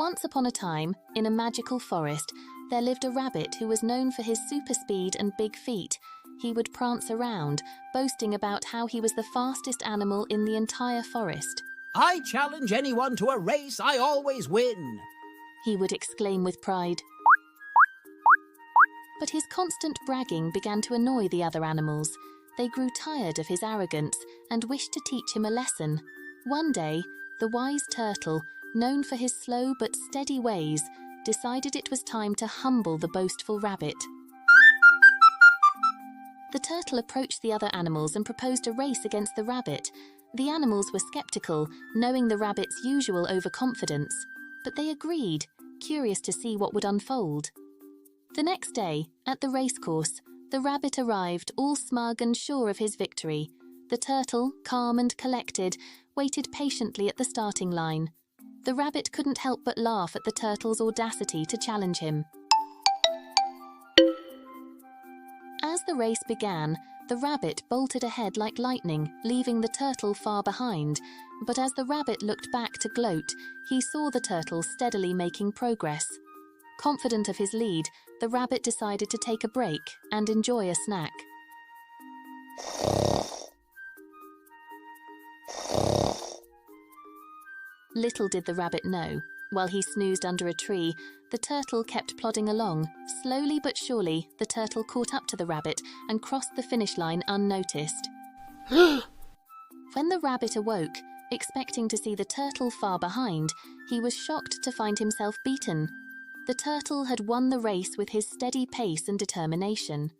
Once upon a time, in a magical forest, there lived a rabbit who was known for his super speed and big feet. He would prance around, boasting about how he was the fastest animal in the entire forest. "I challenge anyone to a race, I always win," he would exclaim with pride. But his constant bragging began to annoy the other animals. They grew tired of his arrogance and wished to teach him a lesson. One day, the wise turtle, known for his slow but steady ways, decided it was time to humble the boastful rabbit. The turtle approached the other animals and proposed a race against the rabbit. The animals were skeptical, knowing the rabbit's usual overconfidence, but they agreed, curious to see what would unfold. The next day, at the racecourse, the rabbit arrived, all smug and sure of his victory. The turtle, calm and collected, waited patiently at the starting line. The rabbit couldn't help but laugh at the turtle's audacity to challenge him. As the race began, the rabbit bolted ahead like lightning, leaving the turtle far behind. But as the rabbit looked back to gloat, he saw the turtle steadily making progress. Confident of his lead, the rabbit decided to take a break and enjoy a snack. Little did the rabbit know, while he snoozed under a tree, the turtle kept plodding along. Slowly but surely, the turtle caught up to the rabbit and crossed the finish line unnoticed. When the rabbit awoke, expecting to see the turtle far behind, he was shocked to find himself beaten. The turtle had won the race with his steady pace and determination.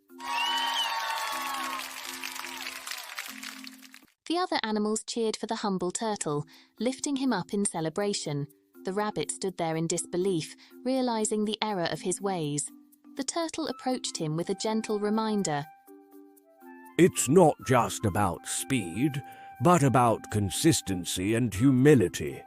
The other animals cheered for the humble turtle, lifting him up in celebration. The rabbit stood there in disbelief, realizing the error of his ways. The turtle approached him with a gentle reminder. "It's not just about speed, but about consistency and humility."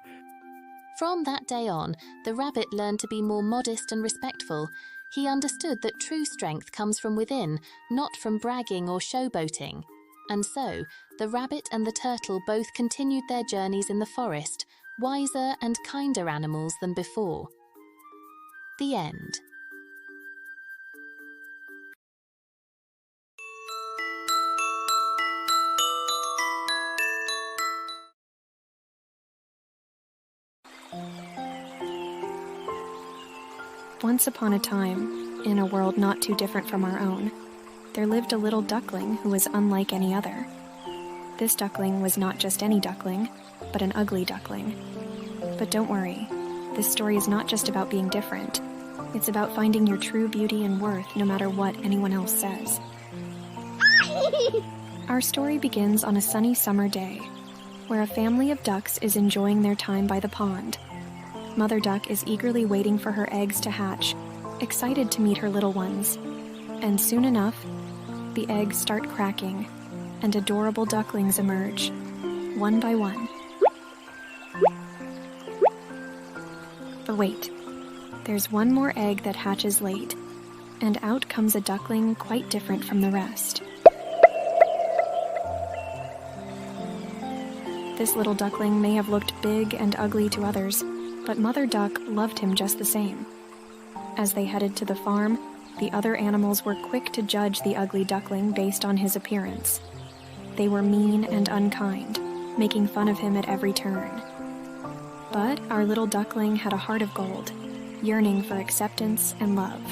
From that day on, the rabbit learned to be more modest and respectful. He understood that true strength comes from within, not from bragging or showboating. And so, the rabbit and the turtle both continued their journeys in the forest, wiser and kinder animals than before. The end. Once upon a time, in a world not too different from our own, there lived a little duckling who was unlike any other. This duckling was not just any duckling, but an ugly duckling. But don't worry, this story is not just about being different. It's about finding your true beauty and worth no matter what anyone else says. Our story begins on a sunny summer day, where a family of ducks is enjoying their time by the pond. Mother duck is eagerly waiting for her eggs to hatch, excited to meet her little ones. And soon enough, the eggs start cracking, and adorable ducklings emerge, one by one. But wait, there's one more egg that hatches late, and out comes a duckling quite different from the rest. This little duckling may have looked big and ugly to others, but Mother Duck loved him just the same. As they headed to the farm, the other animals were quick to judge the ugly duckling based on his appearance. They were mean and unkind, making fun of him at every turn. But our little duckling had a heart of gold, yearning for acceptance and love.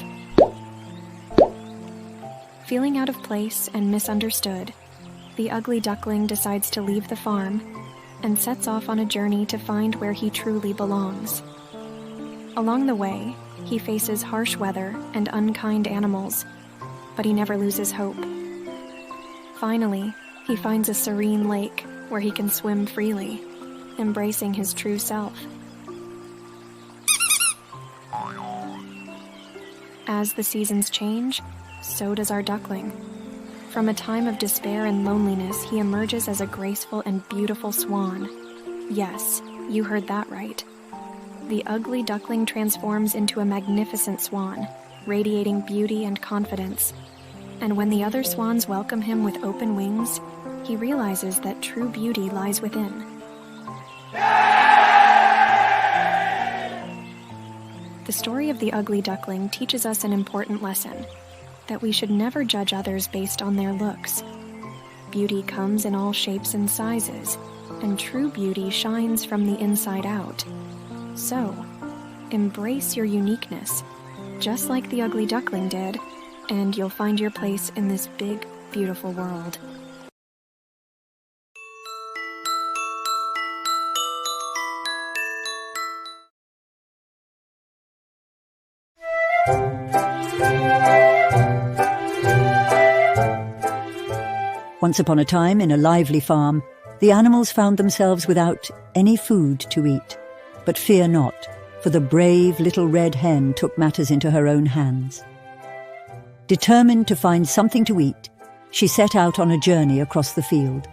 Feeling out of place and misunderstood, the ugly duckling decides to leave the farm and sets off on a journey to find where he truly belongs. Along the way, he faces harsh weather and unkind animals, but he never loses hope. Finally, he finds a serene lake where he can swim freely, embracing his true self. As the seasons change, so does our duckling. From a time of despair and loneliness, he emerges as a graceful and beautiful swan. Yes, you heard that right. The ugly duckling transforms into a magnificent swan, radiating beauty and confidence. And when the other swans welcome him with open wings, he realizes that true beauty lies within. the story of the ugly duckling teaches us an important lesson, that we should never judge others based on their looks. Beauty comes in all shapes and sizes, and true beauty shines from the inside out. So, embrace your uniqueness, just like the ugly duckling did, and you'll find your place in this big, beautiful world. Once upon a time, in a lively farm, the animals found themselves without any food to eat. But fear not, for the brave little red hen took matters into her own hands. Determined to find something to eat, she set out on a journey across the field.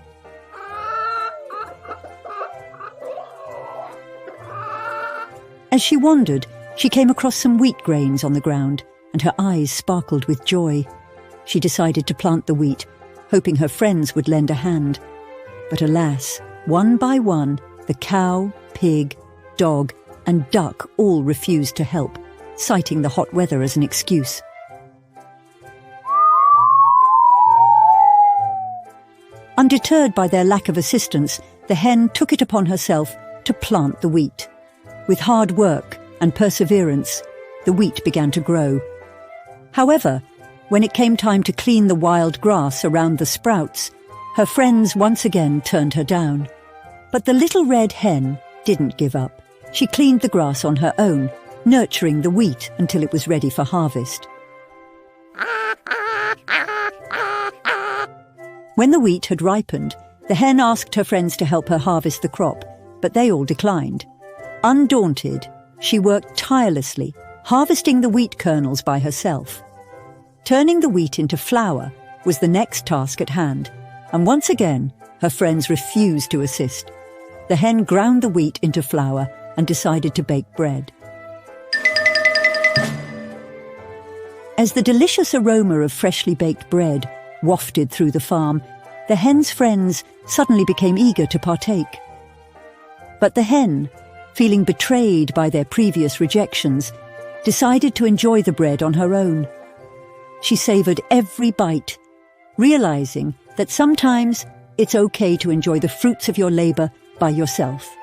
As she wandered, she came across some wheat grains on the ground, and her eyes sparkled with joy. She decided to plant the wheat, hoping her friends would lend a hand. But alas, one by one, the cow, pig, dog, and duck all refused to help, citing the hot weather as an excuse. Undeterred by their lack of assistance, the hen took it upon herself to plant the wheat. With hard work and perseverance, the wheat began to grow. However, when it came time to clean the wild grass around the sprouts, her friends once again turned her down. But the little red hen didn't give up. She cleaned the grass on her own, nurturing the wheat until it was ready for harvest. When the wheat had ripened, the hen asked her friends to help her harvest the crop, but they all declined. Undaunted, she worked tirelessly, harvesting the wheat kernels by herself. Turning the wheat into flour was the next task at hand, and once again, her friends refused to assist. The hen ground the wheat into flour and decided to bake bread. As the delicious aroma of freshly baked bread wafted through the farm, the hen's friends suddenly became eager to partake. But the hen, feeling betrayed by their previous rejections, decided to enjoy the bread on her own. She savoured every bite, realising that sometimes it's okay to enjoy the fruits of your labour by yourself.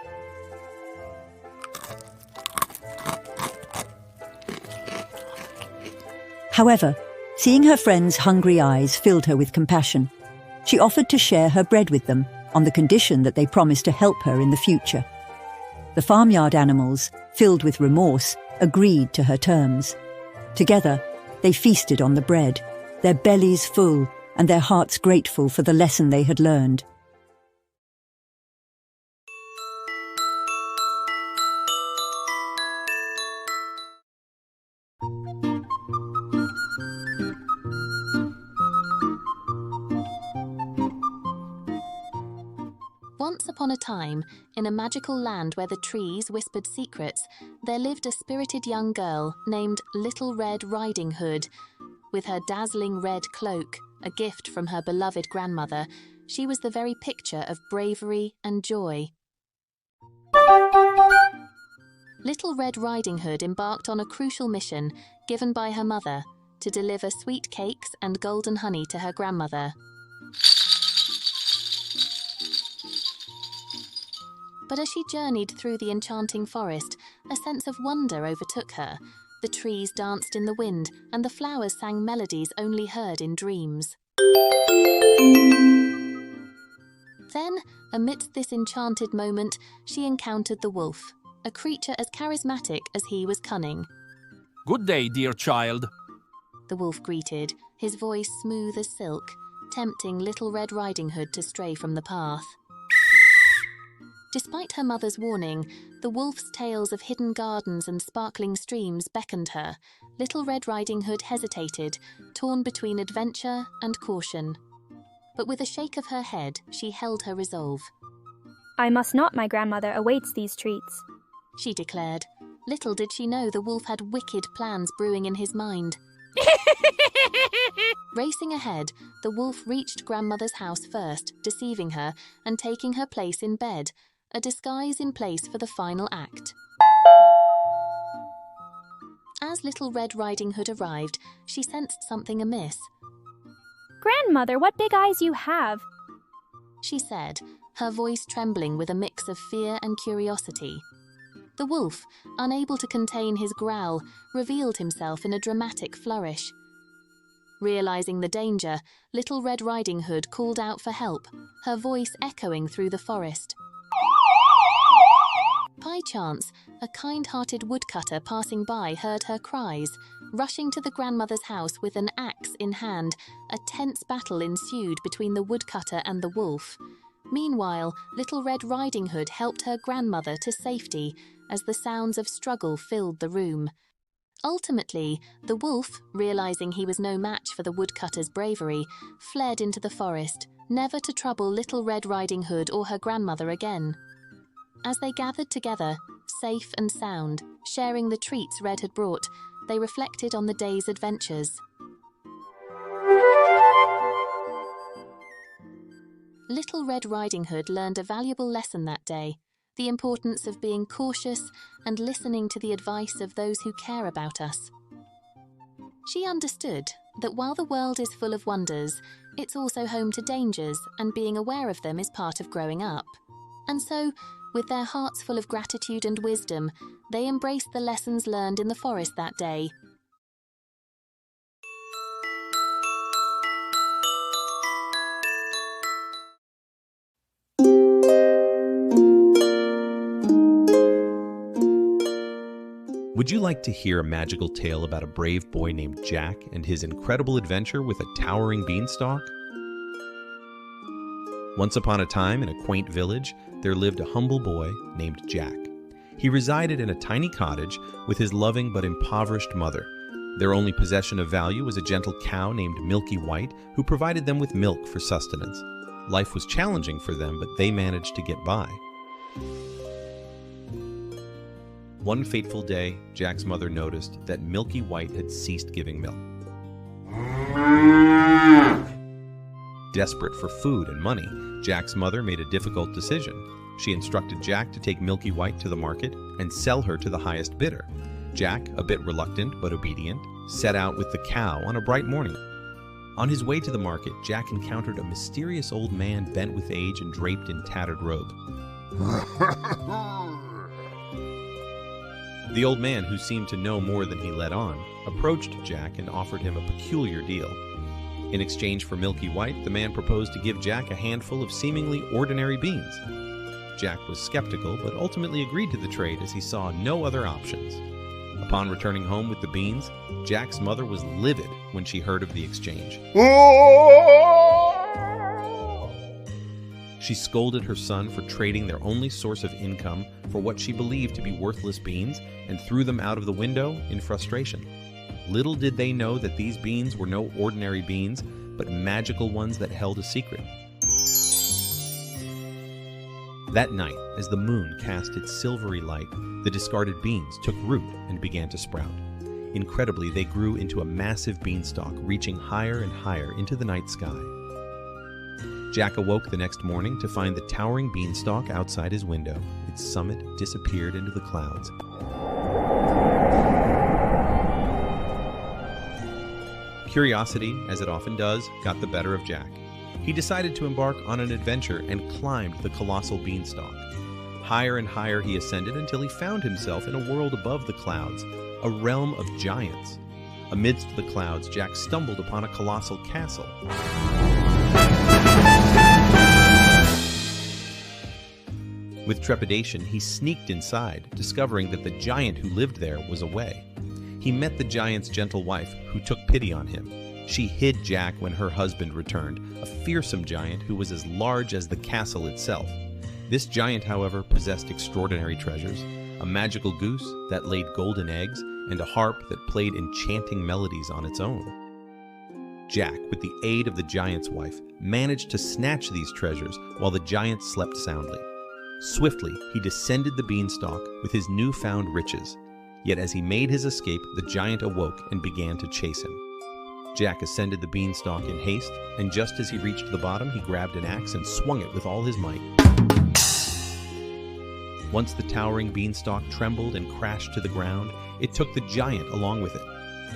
However, seeing her friends' hungry eyes filled her with compassion. She offered to share her bread with them on the condition that they promised to help her in the future. The farmyard animals, filled with remorse, agreed to her terms. Together, they feasted on the bread, their bellies full and their hearts grateful for the lesson they had learned. Once upon a time, in a magical land where the trees whispered secrets, there lived a spirited young girl named Little Red Riding Hood. With her dazzling red cloak, a gift from her beloved grandmother, she was the very picture of bravery and joy. Little Red Riding Hood embarked on a crucial mission given by her mother to deliver sweet cakes and golden honey to her grandmother. But as she journeyed through the enchanting forest, a sense of wonder overtook her. The trees danced in the wind, and the flowers sang melodies only heard in dreams. Then, amidst this enchanted moment, she encountered the wolf, a creature as charismatic as he was cunning. Good day, dear child. The wolf greeted, his voice smooth as silk, tempting Little Red Riding Hood to stray from the path. Despite her mother's warning, the wolf's tales of hidden gardens and sparkling streams beckoned her. Little Red Riding Hood hesitated, torn between adventure and caution. But with a shake of her head, she held her resolve. I must not, my grandmother awaits these treats, she declared. Little did she know the wolf had wicked plans brewing in his mind. Racing ahead, the wolf reached grandmother's house first, deceiving her and taking her place in bed, a disguise in place for the final act. As Little Red Riding Hood arrived, she sensed something amiss. Grandmother, what big eyes you have! She said, her voice trembling with a mix of fear and curiosity. The wolf, unable to contain his growl, revealed himself in a dramatic flourish. Realizing the danger, Little Red Riding Hood called out for help, her voice echoing through the forest. By chance, a kind-hearted woodcutter passing by heard her cries. Rushing to the grandmother's house with an axe in hand, a tense battle ensued between the woodcutter and the wolf. Meanwhile, Little Red Riding Hood helped her grandmother to safety as the sounds of struggle filled the room. Ultimately, the wolf, realizing he was no match for the woodcutter's bravery, fled into the forest, never to trouble Little Red Riding Hood or her grandmother again. As they gathered together, safe and sound, sharing the treats Red had brought, they reflected on the day's adventures. Little Red Riding Hood learned a valuable lesson that day, the importance of being cautious and listening to the advice of those who care about us. She understood that while the world is full of wonders, it's also home to dangers, and being aware of them is part of growing up. And so, with their hearts full of gratitude and wisdom, they embraced the lessons learned in the forest that day. Would you like to hear a magical tale about a brave boy named Jack and his incredible adventure with a towering beanstalk? Once upon a time, in a quaint village, there lived a humble boy named Jack. He resided in a tiny cottage with his loving but impoverished mother. Their only possession of value was a gentle cow named Milky White, who provided them with milk for sustenance. Life was challenging for them, but they managed to get by. One fateful day, Jack's mother noticed that Milky White had ceased giving milk. Desperate for food and money, Jack's mother made a difficult decision. She instructed Jack to take Milky White to the market and sell her to the highest bidder. Jack, a bit reluctant but obedient, set out with the cow on a bright morning. On his way to the market, Jack encountered a mysterious old man bent with age and draped in tattered robe. The old man, who seemed to know more than he let on, approached Jack and offered him a peculiar deal. In exchange for Milky White, the man proposed to give Jack a handful of seemingly ordinary beans. Jack was skeptical, but ultimately agreed to the trade as he saw no other options. Upon returning home with the beans, Jack's mother was livid when she heard of the exchange. She scolded her son for trading their only source of income for what she believed to be worthless beans and threw them out of the window in frustration. Little did they know that these beans were no ordinary beans, but magical ones that held a secret. That night, as the moon cast its silvery light, the discarded beans took root and began to sprout. Incredibly, they grew into a massive beanstalk, reaching higher and higher into the night sky. Jack awoke the next morning to find the towering beanstalk outside his window. Its summit disappeared into the clouds. Curiosity, as it often does, got the better of Jack. He decided to embark on an adventure and climbed the colossal beanstalk. Higher and higher he ascended until he found himself in a world above the clouds, a realm of giants. Amidst the clouds, Jack stumbled upon a colossal castle. With trepidation, he sneaked inside, discovering that the giant who lived there was away. He met the giant's gentle wife, who took pity on him. She hid Jack when her husband returned, a fearsome giant who was as large as the castle itself. This giant, however, possessed extraordinary treasures, a magical goose that laid golden eggs, and a harp that played enchanting melodies on its own. Jack, with the aid of the giant's wife, managed to snatch these treasures while the giant slept soundly. Swiftly, he descended the beanstalk with his newfound riches. Yet as he made his escape, the giant awoke and began to chase him. Jack ascended the beanstalk in haste, and just as he reached the bottom, he grabbed an axe and swung it with all his might. Once the towering beanstalk trembled and crashed to the ground, it took the giant along with it.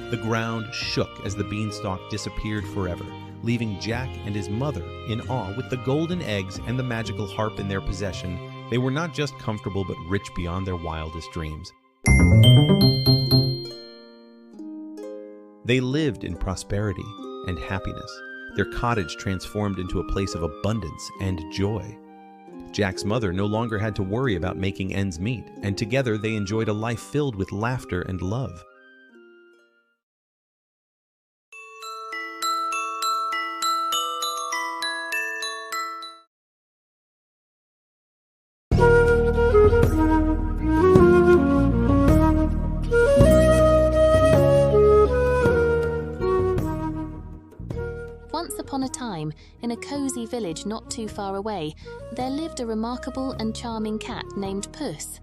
The ground shook as the beanstalk disappeared forever, leaving Jack and his mother in awe. With the golden eggs and the magical harp in their possession, they were not just comfortable but rich beyond their wildest dreams. They lived in prosperity and happiness, their cottage transformed into a place of abundance and joy. Jack's mother no longer had to worry about making ends meet, and together they enjoyed a life filled with laughter and love. Once upon a time, in a cozy village not too far away, there lived a remarkable and charming cat named Puss.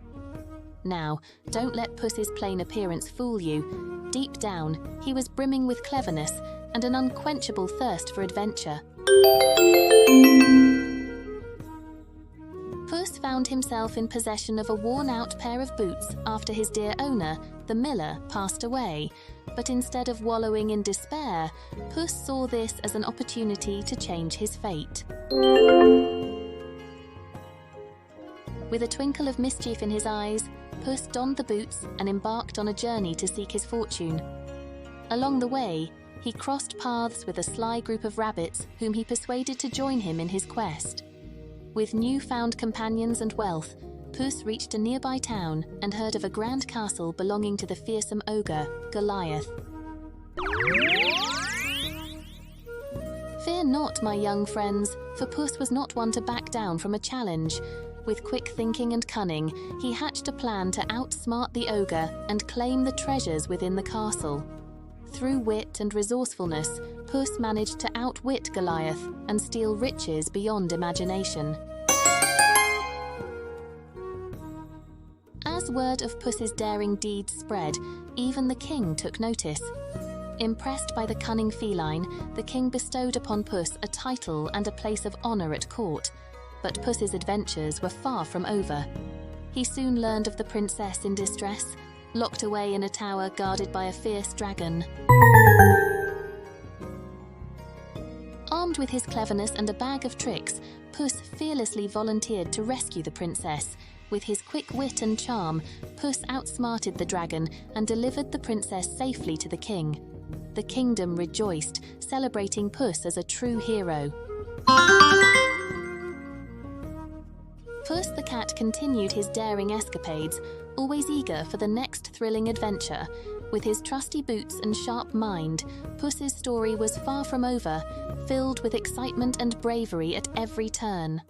Now, don't let Puss's plain appearance fool you. Deep down, he was brimming with cleverness and an unquenchable thirst for adventure. Puss found himself in possession of a worn-out pair of boots after his dear owner, the miller, passed away. But instead of wallowing in despair, Puss saw this as an opportunity to change his fate. With a twinkle of mischief in his eyes, Puss donned the boots and embarked on a journey to seek his fortune. Along the way, he crossed paths with a sly group of rabbits whom he persuaded to join him in his quest. With newfound companions and wealth, Puss reached a nearby town and heard of a grand castle belonging to the fearsome ogre, Goliath. Fear not, my young friends, for Puss was not one to back down from a challenge. With quick thinking and cunning, he hatched a plan to outsmart the ogre and claim the treasures within the castle. Through wit and resourcefulness, Puss managed to outwit Goliath and steal riches beyond imagination. As word of Puss's daring deeds spread, even the king took notice. Impressed by the cunning feline, the king bestowed upon Puss a title and a place of honor at court. But Puss's adventures were far from over. He soon learned of the princess in distress, locked away in a tower guarded by a fierce dragon. Armed with his cleverness and a bag of tricks, Puss fearlessly volunteered to rescue the princess. With his quick wit and charm, Puss outsmarted the dragon and delivered the princess safely to the king. The kingdom rejoiced, celebrating Puss as a true hero. Puss the cat continued his daring escapades, always eager for the next thrilling adventure. With his trusty boots and sharp mind, Puss's story was far from over, filled with excitement and bravery at every turn.